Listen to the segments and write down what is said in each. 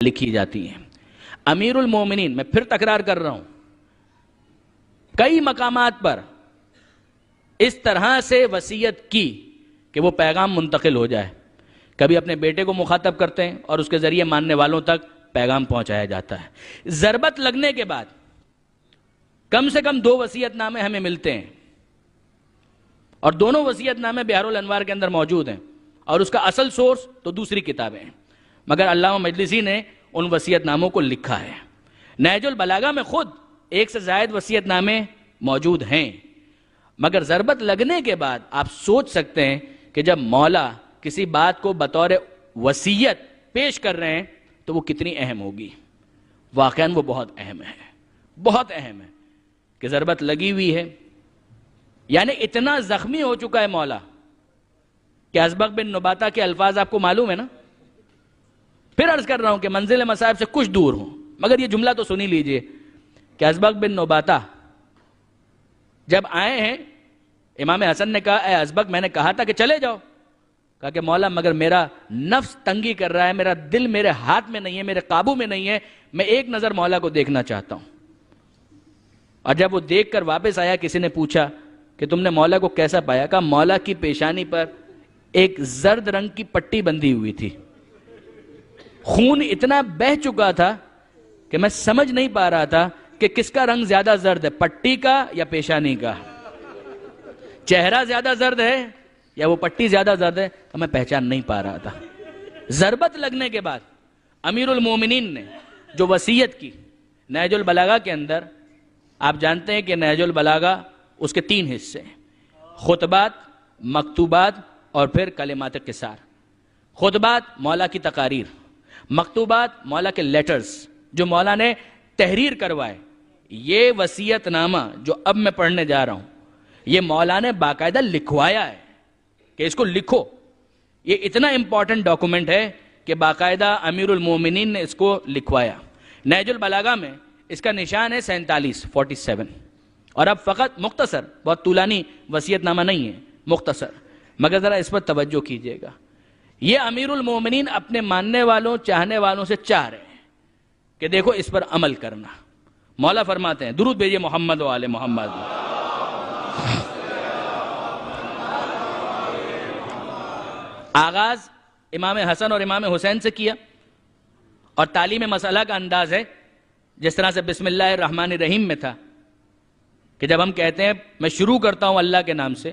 لکھی جاتی ہیں۔ امیر المومنین، میں پھر تکرار کر رہا ہوں، کئی مقامات پر اس طرح سے وصیت کی کہ وہ پیغام منتقل ہو جائے۔ کبھی اپنے بیٹے کو مخاطب کرتے ہیں اور اس کے ذریعے ماننے والوں تک پیغام پہنچایا جاتا ہے۔ ضربت لگنے کے بعد کم سے کم 2 وصیت نامے ہمیں ملتے ہیں، اور دونوں وصیت نامے بحر الانوار کے اندر موجود ہیں، اور اس کا اصل سورس تو دوسری کتابیں ہیں، مگر علامہ مجلسی نے ان وصیت ناموں کو لکھا ہے۔ نہج البلاغہ میں خود 1 سے زائد وصیت نامے موجود ہیں، مگر ضربت لگنے کے بعد آپ سوچ سکتے ہیں کہ جب مولا کسی بات کو بطور وصیت پیش کر رہے ہیں تو وہ کتنی اہم ہوگی۔ واقعاً وہ بہت اہم ہے، بہت اہم ہے کہ ضربت لگی ہوئی ہے، یعنی اتنا زخمی ہو چکا ہے مولا کہ ازبغ بن نباتہ کے الفاظ آپ کو معلوم ہے نا۔ پھر عرض کر رہا ہوں کہ منزل مصائب سے کچھ دور ہوں، مگر یہ جملہ تو سنی لیجئے کہ ازبغ بن نباتہ جب آئے ہیں، امام حسن نے کہا اے ازبغ، میں نے کہا تھا کہ چلے جاؤ، کہا کہ مولا مگر میرا نفس تنگی کر رہا ہے، میرا دل میرے ہاتھ میں نہیں ہے، میرے قابو میں نہیں ہے، میں ایک نظر مولا کو دیکھنا چاہتا ہوں۔ اور جب وہ دیکھ کر واپس آیا، کسی نے پوچھا کہ تم نے مولا کو کیسا پایا؟ کہا مولا کی پیشانی پر ایک زرد رنگ کی پٹی بندھی ہوئی تھی، خون اتنا بہہ چکا تھا کہ میں سمجھ نہیں پا رہا تھا کہ کس کا رنگ زیادہ زرد ہے، پٹی کا یا پیشانی کا؟ چہرہ زیادہ زرد ہے یا وہ پٹی زیادہ زرد ہے؟ تو میں پہچان نہیں پا رہا تھا۔ ضربت لگنے کے بعد امیر المومنین نے جو وصیت کی نہج البلاغہ کے اندر، آپ جانتے ہیں کہ نہج البلاغہ اس کے 3 حصے ہیں، خطبات، مکتوبات اور پھر کلمات قصار۔ خطبات مولا کی تقاریر، مکتوبات مولا کے لیٹرز جو مولا نے تحریر کروائے۔ یہ وصیت نامہ جو اب میں پڑھنے جا رہا ہوں، یہ مولا نے باقاعدہ لکھوایا ہے کہ اس کو لکھو۔ یہ اتنا امپورٹنٹ ڈاکومنٹ ہے کہ باقاعدہ امیر المومنین نے اس کو لکھوایا۔ نہج البلاغہ میں اس کا نشان ہے 47۔ اور اب فقط مختصر، بہت طولانی وصیت نامہ نہیں ہے، مختصر، مگر ذرا اس پر توجہ کیجئے گا۔ یہ امیر المومنین اپنے ماننے والوں، چاہنے والوں سے چاہ رہے ہیں کہ دیکھو اس پر عمل کرنا۔ مولا فرماتے ہیں، درود بھیجئے محمد و آل محمد۔ آغاز امام حسن اور امام حسین سے کیا، اور تعلیم مسئلہ کا انداز ہے جس طرح سے بسم اللہ الرحمن الرحیم میں تھا کہ جب ہم کہتے ہیں میں شروع کرتا ہوں اللہ کے نام سے،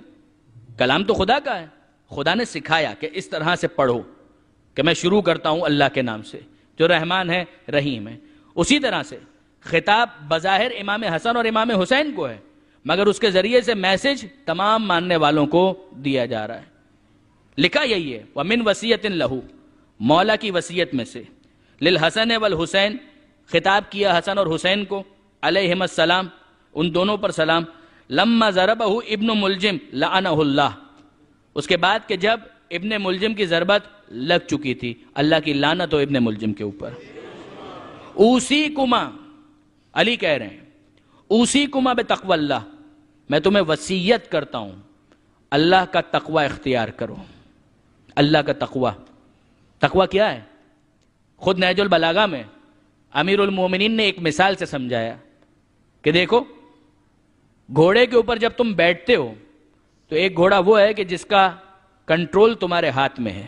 کلام تو خدا کا ہے، خدا نے سکھایا کہ اس طرح سے پڑھو کہ میں شروع کرتا ہوں اللہ کے نام سے جو رحمان ہے، رحیم ہے۔ اسی طرح سے خطاب بظاہر امام حسن اور امام حسین کو ہے، مگر اس کے ذریعے سے میسج تمام ماننے والوں کو دیا جا رہا ہے۔ لکھا یہی ہے، وَمِن وَصِيَّةٍ لَهُ، مولا کی وصیت میں سے، للحسن والحسین، خطاب کیا حسن اور حسین کو، علیہم السلام، ان دونوں پر سلام، لما ضربہ ابن ملجم لعنہ اللہ، اس کے بعد کہ جب ابن ملجم کی ضربت لگ چکی تھی، اللہ کی لعنت ہو ابن ملجم کے اوپر۔ اوصیکما، علی کہہ رہے ہیں، اوصیکما بتقوی اللہ، میں تمہیں وصیت کرتا ہوں اللہ کا تقوی اختیار کرو۔ اللہ کا تقوی، تقوی کیا ہے؟ خود نہج البلاغہ میں امیر المومنین نے ایک مثال سے سمجھایا کہ دیکھو، گھوڑے کے اوپر جب تم بیٹھتے ہو تو ایک گھوڑا وہ ہے کہ جس کا کنٹرول تمہارے ہاتھ میں ہے،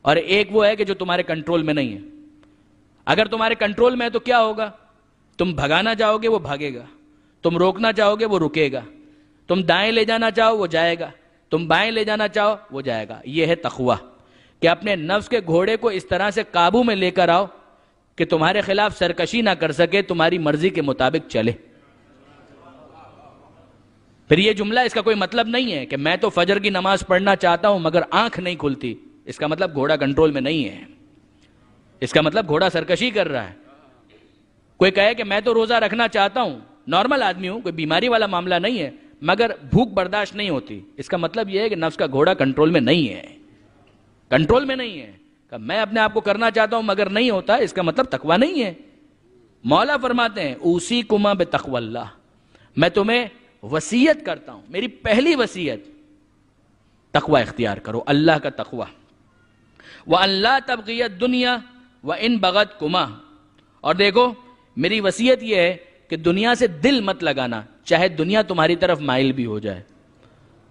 اور ایک وہ ہے کہ جو تمہارے کنٹرول میں نہیں ہے۔ اگر تمہارے کنٹرول میں ہے تو کیا ہوگا؟ تم بھگانا چاہو گے وہ بھاگے گا، تم روکنا چاہو گے وہ رکے گا، تم دائیں لے جانا چاہو وہ جائے گا، تم بائیں لے جانا چاہو وہ جائے گا۔ یہ ہے تقوی، کہ اپنے نفس کے گھوڑے کو اس طرح سے قابو میں لے کر آؤ کہ تمہارے خلاف سرکشی نہ کر سکے، تمہاری مرضی کے مطابق چلے۔ پھر یہ جملہ، اس کا کوئی مطلب نہیں ہے کہ میں تو فجر کی نماز پڑھنا چاہتا ہوں مگر آنکھ نہیں کھلتی، اس کا مطلب گھوڑا کنٹرول میں نہیں ہے، اس کا مطلب گھوڑا سرکشی کر رہا ہے۔ کوئی کہے کہ میں تو روزہ رکھنا چاہتا ہوں، نارمل آدمی ہوں، کوئی بیماری والا معاملہ نہیں ہے، مگر بھوک برداشت نہیں ہوتی، اس کا مطلب یہ ہے کہ نفس کا گھوڑا کنٹرول میں نہیں ہے، کنٹرول میں نہیں ہے۔ کہ میں اپنے آپ کو کرنا چاہتا ہوں مگر نہیں ہوتا، اس کا مطلب تقوی نہیں ہے۔ مولا فرماتے ہیں، اوصیکما بتقوی اللہ، میں تمہیں وصیت کرتا ہوں، میری پہلی وصیت، تقوی اختیار کرو، اللہ کا تقوی۔ وَأَن لَا تَبْغِيَ الدُّنْيَا وَإِن بَغَتْكُمَا، اور دیکھو میری وصیت یہ ہے کہ دنیا سے دل مت لگانا، چاہے دنیا تمہاری طرف مائل بھی ہو جائے.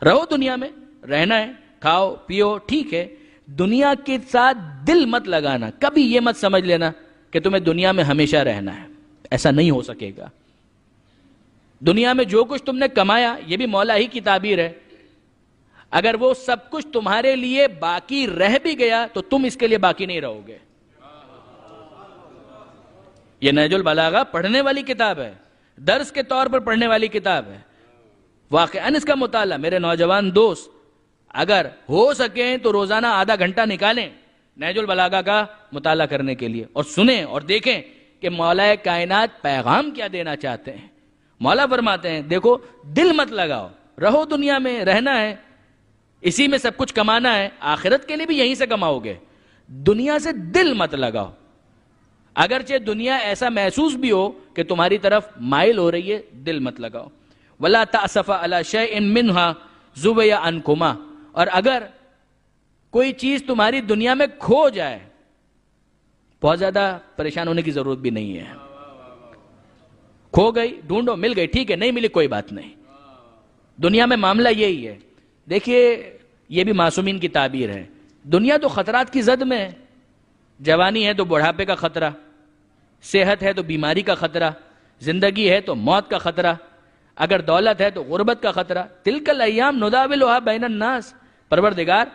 رہو دنیا میں، رہنا ہے، کھاؤ پیو ٹھیک ہے، دنیا کے ساتھ دل مت لگانا. کبھی یہ مت سمجھ لینا کہ تمہیں دنیا میں ہمیشہ رہنا ہے، ایسا نہیں ہو سکے گا. دنیا میں جو کچھ تم نے کمایا، یہ بھی مولا ہی کی تعبیر ہے، اگر وہ سب کچھ تمہارے لیے باقی رہ بھی گیا تو تم اس کے لیے باقی نہیں رہو گے. یہ نہج البلاغہ پڑھنے والی کتاب ہے، درس کے طور پر پڑھنے والی کتاب ہے. واقعاً اس کا مطالعہ میرے نوجوان دوست اگر ہو سکیں تو روزانہ آدھا گھنٹہ نکالیں نہج البلاغہ کا مطالعہ کرنے کے لیے، اور سنیں اور دیکھیں کہ مولا کائنات پیغام کیا دینا چاہتے ہیں. مولا فرماتے ہیں دیکھو دل مت لگاؤ، رہو دنیا میں، رہنا ہے، اسی میں سب کچھ کمانا ہے، آخرت کے لیے بھی یہیں سے کماؤ گے. دنیا سے دل مت لگاؤ، اگرچہ دنیا ایسا محسوس بھی ہو کہ تمہاری طرف مائل ہو رہی ہے، دل مت لگاؤ. وَلَا تَأْسَفَ عَلَى شَيْءٍ مِّنْهَا زُوِيَ عَنْكُمَا، اور اگر کوئی چیز تمہاری دنیا میں کھو جائے، بہت زیادہ پریشان ہونے کی ضرورت بھی نہیں ہے. کھو گئی، ڈھونڈو، مل گئی ٹھیک ہے، نہیں ملی کوئی بات نہیں. دنیا میں معاملہ یہی ہے. دیکھیے یہ بھی معصومین کی تعبیر ہے. دنیا تو خطرات کی زد میں ہے. جوانی ہے تو بڑھاپے کا خطرہ، صحت ہے تو بیماری کا خطرہ، زندگی ہے تو موت کا خطرہ، اگر دولت ہے تو غربت کا خطرہ. تلک الایام نداولها بین الناس، پروردگار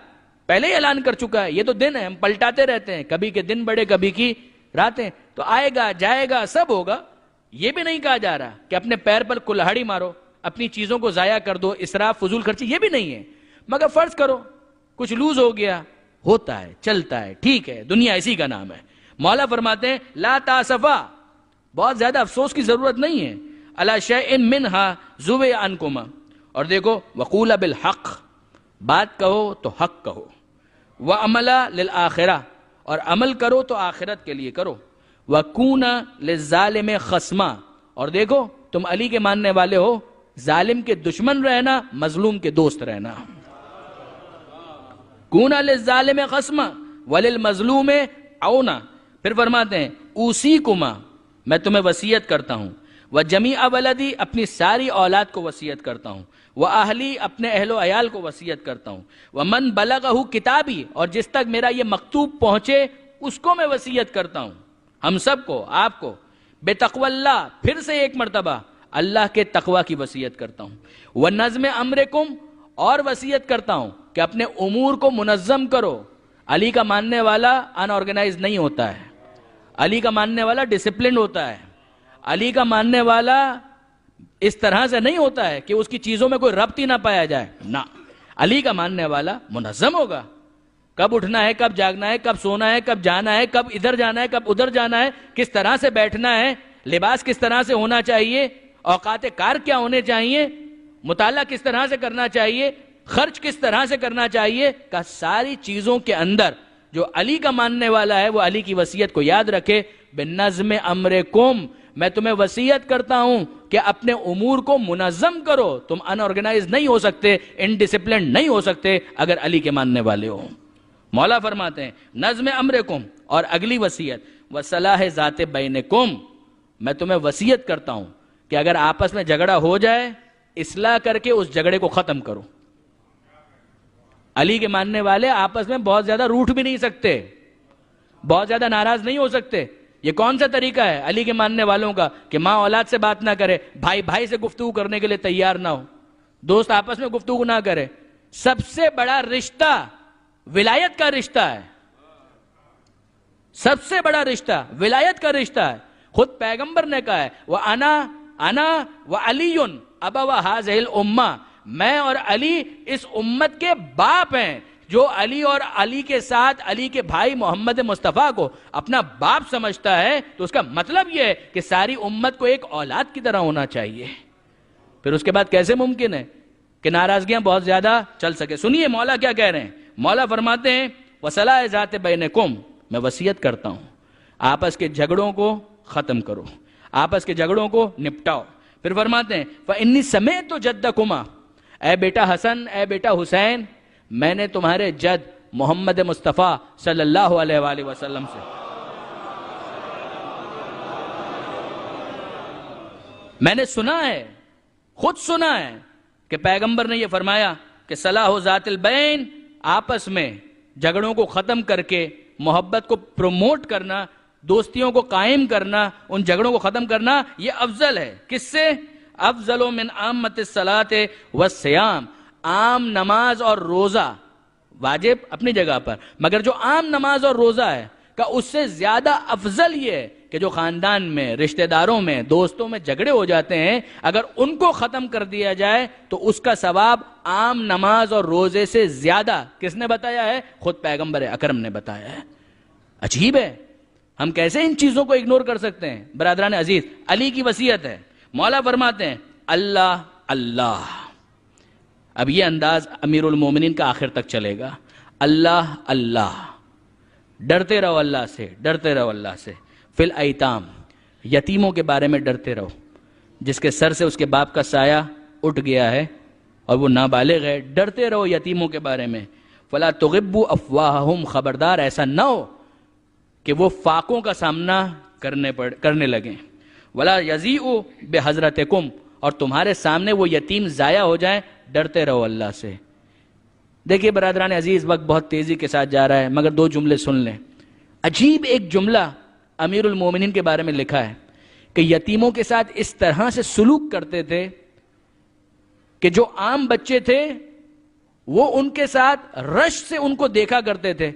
پہلے ہی اعلان کر چکا ہے، یہ تو دن ہے، ہم پلٹاتے رہتے ہیں، کبھی کے دن بڑے کبھی کی راتیں، تو آئے گا جائے گا سب ہوگا. یہ بھی نہیں کہا جا رہا کہ اپنے پیر پر کلہاڑی مارو، اپنی چیزوں کو ضائع کر دو، اسراف فضول خرچی، یہ بھی نہیں ہے. مگر فرض کرو کچھ لوز ہو گیا، ہوتا ہے، چلتا ہے، ٹھیک ہے، دنیا اسی کا نام ہے. مولا فرماتے ہیں لا تاسفا، بہت زیادہ افسوس کی ضرورت نہیں ہے. علی شیء منھا زوی عنکما، اور دیکھو وقول بالحق، بات کہو تو حق کہو. وعمل للآخرہ، اور عمل کرو تو آخرت کے لیے کرو. وَكُونَ لِلظَّالِمِ خَصْمًا، اور دیکھو تم علی کے ماننے والے ہو، ظالم کے دشمن رہنا، مظلوم کے دوست رہنا. کُونَ لِلظَّالِمِ خَصْمًا وَلِلْمَظْلُومِ عَوْنًا. پھر فرماتے ہیں اوصیکما، میں تمہیں وصیت کرتا ہوں، وَجَمِيعَ وَلَدِي، اپنی ساری اولاد کو وصیت کرتا ہوں، وَأَهْلِي، اپنے اہل و عیال کو وصیت کرتا ہوں، وَمَنْ بَلَغَهُ کتابی، اور جس تک میرا یہ مکتوب پہنچے اس کو میں وصیت کرتا ہوں، ہم سب کو، آپ کو. بتقوی اللہ، پھر سے ایک مرتبہ اللہ کے تقوی کی وصیت کرتا ہوں. ونظم امرکم، اور وصیت کرتا ہوں کہ اپنے امور کو منظم کرو. علی کا ماننے والا ان آرگنائز نہیں ہوتا ہے، علی کا ماننے والا ڈسپلنڈ ہوتا ہے. علی کا ماننے والا اس طرح سے نہیں ہوتا ہے کہ اس کی چیزوں میں کوئی ربط ہی نہ پایا جائے، نہ، علی کا ماننے والا منظم ہوگا. کب اٹھنا ہے، کب جاگنا ہے، کب سونا ہے، کب جانا ہے، کب ادھر جانا ہے، کب ادھر جانا ہے، کس طرح سے بیٹھنا ہے، لباس کس طرح سے ہونا چاہیے، اوقات کار کیا ہونے چاہیے، مطالعہ کس طرح سے کرنا چاہیے، خرچ کس طرح سے کرنا چاہیے، کا ساری چیزوں کے اندر جو علی کا ماننے والا ہے وہ علی کی وصیت کو یاد رکھے. بنظم امرکم، میں تمہیں وصیت کرتا ہوں کہ اپنے امور کو منظم کرو. تم ان آرگنائز نہیں ہو سکتے، انڈسپلنڈ نہیں ہو سکتے اگر علی کے ماننے والے ہو. مولا فرماتے ہیں نظم امرکم، اور اگلی وصیت وصلاح ذات بینکم، میں تمہیں وصیت کرتا ہوں کہ اگر آپس میں جھگڑا ہو جائے اصلاح کر کے اس جھگڑے کو ختم کرو. علی کے ماننے والے آپس میں بہت زیادہ روٹھ بھی نہیں سکتے، بہت زیادہ ناراض نہیں ہو سکتے. یہ کون سا طریقہ ہے علی کے ماننے والوں کا کہ ماں اولاد سے بات نہ کرے، بھائی بھائی سے گفتگو کرنے کے لیے تیار نہ ہو، دوست آپس میں گفتگو نہ کرے. سب سے بڑا رشتہ ولایت کا رشتہ ہے، سب سے بڑا رشتہ ولایت کا رشتہ ہے. خود پیغمبر نے کہا ہے انا وعلی ابوا ہذہ الامہ، میں اور علی اس امت کے باپ ہیں. جو علی اور علی کے ساتھ علی کے بھائی محمد مصطفیٰ کو اپنا باپ سمجھتا ہے تو اس کا مطلب یہ ہے کہ ساری امت کو ایک اولاد کی طرح ہونا چاہیے. پھر اس کے بعد کیسے ممکن ہے کہ ناراضگیاں بہت زیادہ چل سکے. سنیے مولا کیا کہہ رہے ہیں. مولا فرماتے ہیں وصلاح ذات بینکم، میں وصیت کرتا ہوں آپس کے جھگڑوں کو ختم کرو، آپس کے جھگڑوں کو نپٹاؤ. پھر فرماتے ہیں فإنی سمعت جدکما، اے بیٹا حسن، اے بیٹا حسین، میں نے تمہارے جد محمد مصطفیٰ صلی اللہ علیہ وآلہ وسلم سے میں نے سنا ہے، خود سنا ہے کہ پیغمبر نے یہ فرمایا کہ صلاح ذات البین، آپس میں جھگڑوں کو ختم کر کے محبت کو پروموٹ کرنا، دوستیوں کو قائم کرنا، ان جھگڑوں کو ختم کرنا، یہ افضل ہے۔ کس سے؟ افضل من عامۃ الصلاۃ والصیام، عام نماز اور روزہ واجب اپنی جگہ پر، مگر جو عام نماز اور روزہ ہے کا اس سے زیادہ افضل یہ ہے کہ جو خاندان میں، رشتہ داروں میں، دوستوں میں جھگڑے ہو جاتے ہیں، اگر ان کو ختم کر دیا جائے تو اس کا ثواب عام نماز اور روزے سے زیادہ۔ کس نے بتایا ہے؟ خود پیغمبر اکرم نے بتایا ہے۔ عجیب ہے، ہم کیسے ان چیزوں کو اگنور کر سکتے ہیں؟ برادران عزیز، علی کی وصیت ہے، مولا فرماتے ہیں اللہ اللہ۔ اب یہ انداز امیر المومنین کا آخر تک چلے گا، اللہ اللہ، ڈرتے رہو اللہ سے، ڈرتے رہو اللہ سے۔ فی الایتام، یتیموں کے بارے میں ڈرتے رہو، جس کے سر سے اس کے باپ کا سایہ اٹھ گیا ہے اور وہ نابالغ ہے، ڈرتے رہو یتیموں کے بارے میں۔ فلا تغبوا افواہہم، خبردار ایسا نہ ہو کہ وہ فاقوں کا سامنا کرنے لگیں۔ ولا یضیعوا بحضرتکم، اور تمہارے سامنے وہ یتیم ضائع ہو جائیں، ڈرتے رہو اللہ سے۔ دیکھیے برادران عزیز، وقت بہت تیزی کے ساتھ جا رہا ہے، مگر دو جملے سن لیں۔ عجیب ایک جملہ امیر المومنین کے بارے میں لکھا ہے کہ یتیموں کے ساتھ اس طرح سے سلوک کرتے تھے کہ جو عام بچے تھے وہ ان کے ساتھ رشک سے ان کو دیکھا کرتے تھے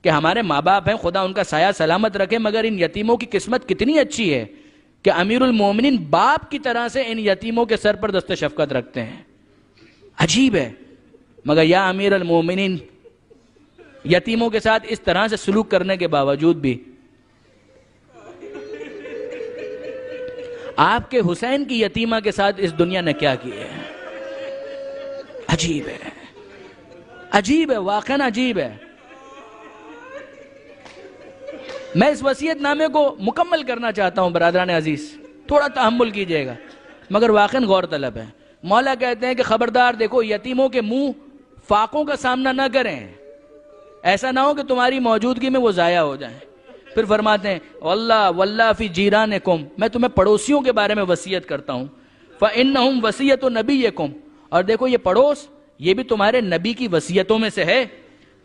کہ ہمارے ماں باپ ہیں، خدا ان کا سایہ سلامت رکھے، مگر ان یتیموں کی قسمت کتنی اچھی ہے کہ امیر المومنین باپ کی طرح سے ان یتیموں کے سر پر دست شفقت رکھتے ہیں۔ عجیب ہے، مگر یا امیر المومنین، یتیموں کے ساتھ اس طرح سے سلوک کرنے کے باوجود بھی آپ کے حسین کی یتیمہ کے ساتھ اس دنیا نے کیا کیا ہے؟ عجیب ہے، عجیب ہے، واقعاً عجیب ہے۔ میں اس وصیت نامے کو مکمل کرنا چاہتا ہوں برادران عزیز، تھوڑا تحمل کیجئے گا، مگر واقعاً غور طلب ہے۔ مولا کہتے ہیں کہ خبردار دیکھو یتیموں کے منہ فاقوں کا سامنا نہ کریں، ایسا نہ ہو کہ تمہاری موجودگی میں وہ ضائع ہو جائیں۔ پھر فرماتے ہیں واللہ واللہ فی جیرانکم، میں تمہیں پڑوسیوں کے بارے میں وصیت کرتا ہوں، فإنہم وصیت نبیکم، اور دیکھو یہ پڑوس یہ بھی تمہارے نبی کی وصیتوں میں سے ہے۔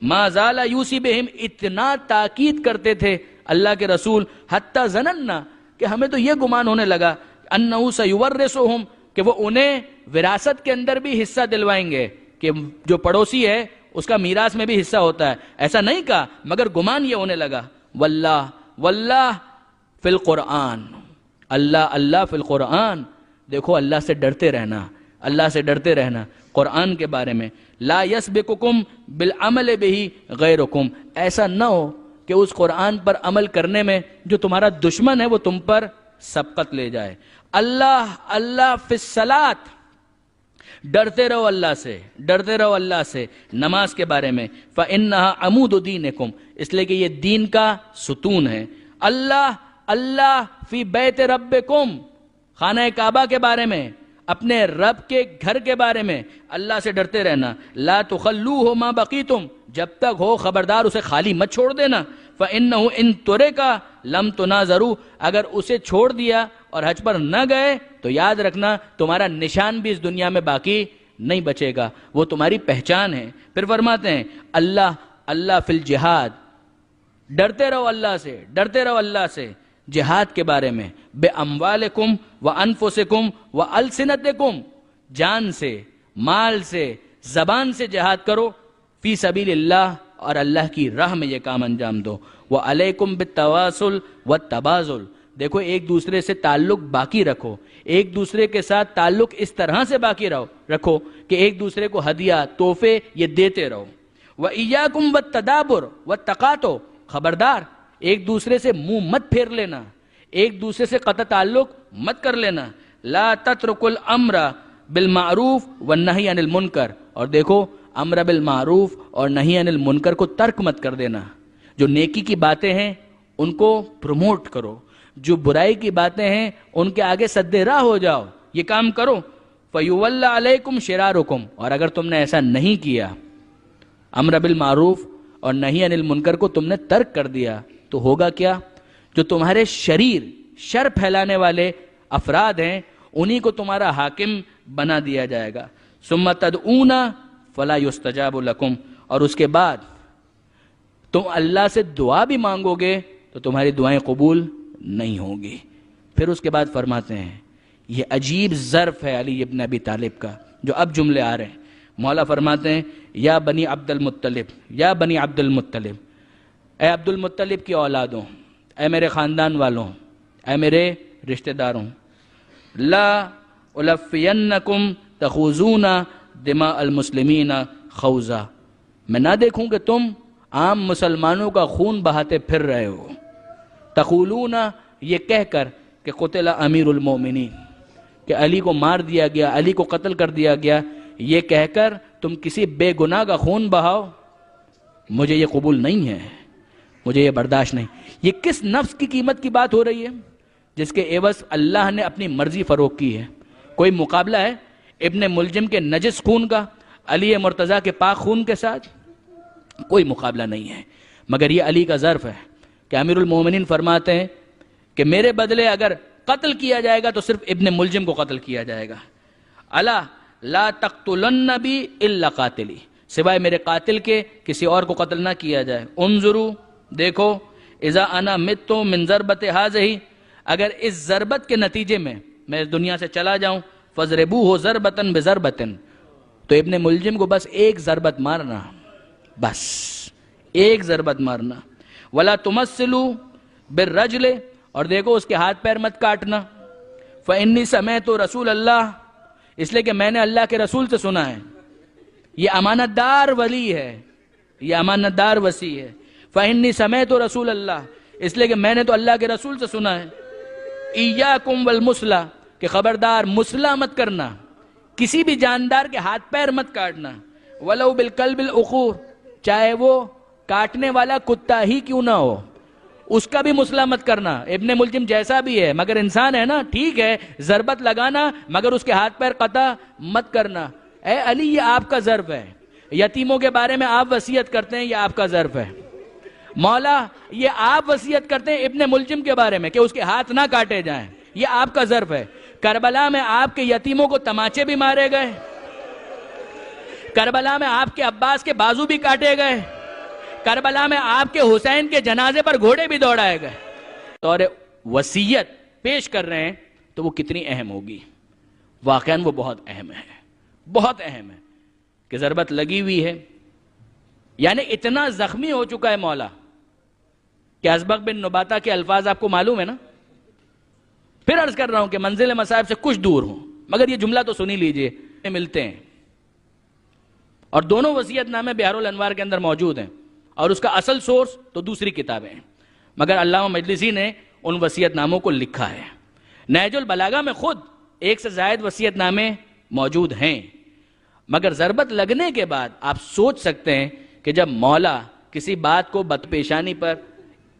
ما زال یوصی بہم، اتنا تاکید کرتے تھے اللہ کے رسول، حتی ظننا، کہ ہمیں تو یہ گمان ہونے لگا انہ سیورثہم، کہ وہ انہیں وراثت کے اندر بھی حصہ دلوائیں گے، کہ جو پڑوسی ہے اس کا میراث میں بھی حصہ ہوتا ہے۔ ایسا نہیں کہا، مگر گمان یہ ہونے لگا۔ واللہ واللہ فی القرآن، اللہ اللہ فی القرآن، دیکھو اللہ سے ڈرتے رہنا، اللہ سے ڈرتے رہنا قرآن کے بارے میں۔ لا یسبقکم بالعمل بہ غیرکم، ایسا نہ ہو کہ اس قرآن پر عمل کرنے میں جو تمہارا دشمن ہے وہ تم پر سبقت لے جائے۔ اللہ اللہ فی الصلاۃ، ڈرتے رہو اللہ سے، ڈرتے رہو اللہ سے نماز کے بارے میں۔ فإنہا عمود دینکم، اس لیے کہ یہ دین کا ستون ہے۔ اللہ اللہ فی بیت ربکم، خانہ کعبہ کے بارے میں، اپنے رب کے گھر کے بارے میں اللہ سے ڈرتے رہنا۔ لا تخلوہ ما بقیتم، جب تک ہو خبردار اسے خالی مت چھوڑ دینا۔ فإنہ ان ترکا لم تناظروا، اگر اسے چھوڑ دیا اور حج پر نہ گئے تو یاد رکھنا تمہارا نشان بھی اس دنیا میں باقی نہیں بچے گا، وہ تمہاری پہچان ہے۔ پھر فرماتے ہیں اللہ اللہ فی الجہاد، ڈرتے رہو اللہ سے، ڈرتے رہو اللہ سے جہاد کے بارے میں۔ بے اموالکم و انفسکم و السنتکم، جان سے، مال سے، زبان سے جہاد کرو، فی سبیل اللہ، اور اللہ کی راہ میں یہ کام انجام دو۔ وعلیکم بالتواصل والتبازل، دیکھو ایک دوسرے سے تعلق باقی رکھو، ایک دوسرے کے ساتھ تعلق اس طرح سے باقی رکھو کہ ایک دوسرے کو ہدیہ تحفے یہ دیتے رہو۔ وإیاکم والتدابر والتقاطع، خبردار ایک دوسرے سے منہ مت پھیر لینا، ایک دوسرے سے قطع تعلق مت کر لینا۔ لا تترک الامر بالمعروف والنہی عن المنکر، اور دیکھو امر بالمعروف اور نہی عن المنکر کو ترک مت کر دینا۔ جو نیکی کی باتیں ہیں ان کو پروموٹ کرو، جو برائی کی باتیں ہیں ان کے آگے سد راہ ہو جاؤ، یہ کام کرو۔ فیولی علیکم شرارکم، اور اگر تم نے ایسا نہیں کیا، امر بالمعروف اور نہی عن المنکر کو تم نے ترک کر دیا، تو ہوگا کیا؟ جو تمہارے شریر، شر پھیلانے والے افراد ہیں انہی کو تمہارا حاکم بنا دیا جائے گا. ثم تدعون فلا یستجاب لکم، اور اس کے بعد تم اللہ سے دعا بھی مانگو گے تو تمہاری دعائیں قبول نہیں ہوں گی. پھر اس کے بعد فرماتے ہیں، یہ عجیب ظرف ہے علی ابن ابی طالب کا جو اب جملے آ رہے ہیں. مولا فرماتے ہیں یا بنی عبد المطلب، یا بنی عبد المطلب، اے عبد المطلب کی اولادوں، اے میرے خاندان والوں، اے میرے رشتہ داروں، لا الفینکم تخوضون دماء المسلمین خوضا، میں نہ دیکھوں کہ تم عام مسلمانوں کا خون بہاتے پھر رہے ہو. تقولون، یہ کہہ کر کہ قتل امیر المومنین، کہ علی کو مار دیا گیا، علی کو قتل کر دیا گیا، یہ کہہ کر تم کسی بے گناہ کا خون بہاؤ، مجھے یہ قبول نہیں ہے، مجھے یہ برداشت نہیں. یہ کس نفس کی قیمت کی بات ہو رہی ہے جس کے عوض اللہ نے اپنی مرضی فروغ کی ہے؟ کوئی مقابلہ ہے ابن ملجم کے نجس خون کا علی مرتضیٰ کے پاک خون کے ساتھ؟ کوئی مقابلہ نہیں ہے. مگر یہ علی کا ظرف ہے کہ امیر المومنین فرماتے ہیں کہ میرے بدلے اگر قتل کیا جائے گا تو صرف ابن ملجم کو قتل کیا جائے گا. الا لا تقتلن بی الا قاتلی، سوائے میرے قاتل کے کسی اور کو قتل نہ کیا جائے. انظروا، دیکھو، اذا انا مت من ضربت هذه، اگر اس ضربت کے نتیجے میں میں اس دنیا سے چلا جاؤں، فضربوه ضربتا بضربت، تو ابن ملجم کو بس ایک ضربت مارنا، بس ایک ضربت مارنا. ولا تمثلوا بالرجل، اور دیکھو اس کے ہاتھ پیر مت کاٹنا. فانی سمعت رسول اللہ، اس لیے کہ میں نے اللہ کے رسول سے سنا ہے. یہ امانت دار ولی ہے، یہ امانت دار وصی ہے. فانی سمعت رسول اللہ، اس لیے کہ میں نے تو اللہ کے رسول سے سنا ہے. ایاکم والمسلہ، کہ خبردار مسلہ مت کرنا، کسی بھی جاندار کے ہاتھ پیر مت کاٹنا. ولو بالکلب العقور، چاہے وہ کاٹنے والا کتا ہی کیوں نہ ہو، اس کا بھی مسلہ مت کرنا. ابن ملجم جیسا بھی ہے مگر انسان ہے نا، ٹھیک ہے ضربت لگانا مگر اس کے ہاتھ پیر قطع مت کرنا. اے علی، یہ آپ کا ظرف ہے. یتیموں کے بارے میں آپ وصیت کرتے ہیں، یہ آپ کا ظرف ہے. مولا، یہ آپ وصیت کرتے ہیں ابن ملجم کے بارے میں کہ اس کے ہاتھ نہ کاٹے جائیں، یہ آپ کا ظرف ہے. کربلا میں آپ کے یتیموں کو تماچے بھی مارے گئے، کربلا میں آپ کے عباس کے بازو بھی کاٹے گئے، کربلا میں آپ کے حسین کے جنازے پر گھوڑے بھی دوڑائے گئے. اور وصیت پیش کر رہے ہیں تو وہ کتنی اہم ہوگی؟ واقعاً وہ بہت اہم ہے، بہت اہم ہے کہ ضربت لگی ہوئی ہے، یعنی اتنا زخمی ہو چکا ہے مولا کہ ازبق بن نباتہ کے الفاظ آپ کو معلوم ہے نا. پھر عرض کر رہا ہوں کہ منزل مصائب سے کچھ دور ہوں، مگر یہ جملہ تو سنی لیجئے. ملتے ہیں اور دونوں وصیت نامے بحر الانوار کے اندر موجود ہیں، اور اس کا اصل سورس تو دوسری کتابیں ہیں، مگر علامہ مجلسی نے ان وصیت ناموں کو لکھا ہے. نہج البلاغہ میں خود 1 سے زائد وصیت نامے موجود ہیں. مگر ضربت لگنے کے بعد آپ سوچ سکتے ہیں کہ جب مولا کسی بات کو بد پیشانی پر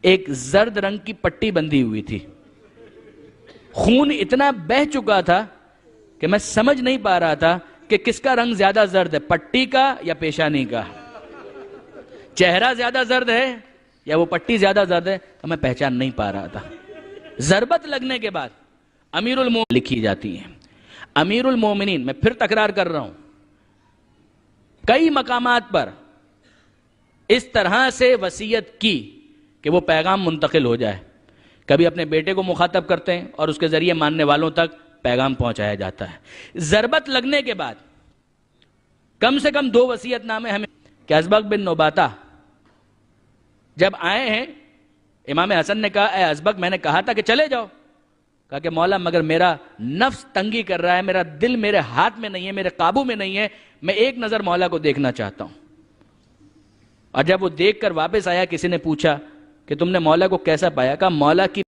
ایک زرد رنگ کی پٹی بندھی ہوئی تھی، خون اتنا بہہ چکا تھا کہ میں سمجھ نہیں پا رہا تھا کہ کس کا رنگ زیادہ زرد ہے، پٹی کا یا پیشانی کا. چہرہ زیادہ زرد ہے یا وہ پٹی زیادہ زرد ہے، تو میں پہچان نہیں پا رہا تھا. ضربت لگنے کے بعد امیر المومنین لکھی جاتی ہیں. امیر المومنین، میں پھر تکرار کر رہا ہوں، کئی مقامات پر اس طرح سے وصیت کی کہ وہ پیغام منتقل ہو جائے. کبھی اپنے بیٹے کو مخاطب کرتے ہیں اور اس کے ذریعے ماننے والوں تک پیغام پہنچایا جاتا ہے. ضربت لگنے کے بعد کم سے کم 2 وصیت نامے ہمیں کہ ازبق بن نباتہ جب آئے ہیں، امام حسن نے کہا اے ازبق، میں نے کہا تھا کہ چلے جاؤ. کہا کہ مولا مگر میرا نفس تنگی کر رہا ہے، میرا دل میرے ہاتھ میں نہیں ہے، میرے قابو میں نہیں ہے، میں ایک نظر مولا کو دیکھنا چاہتا ہوں. اور جب وہ دیکھ کر واپس آیا، کسی نے پوچھا کہ تم نے مولا کو کیسا پایا؟ کہا مولا کی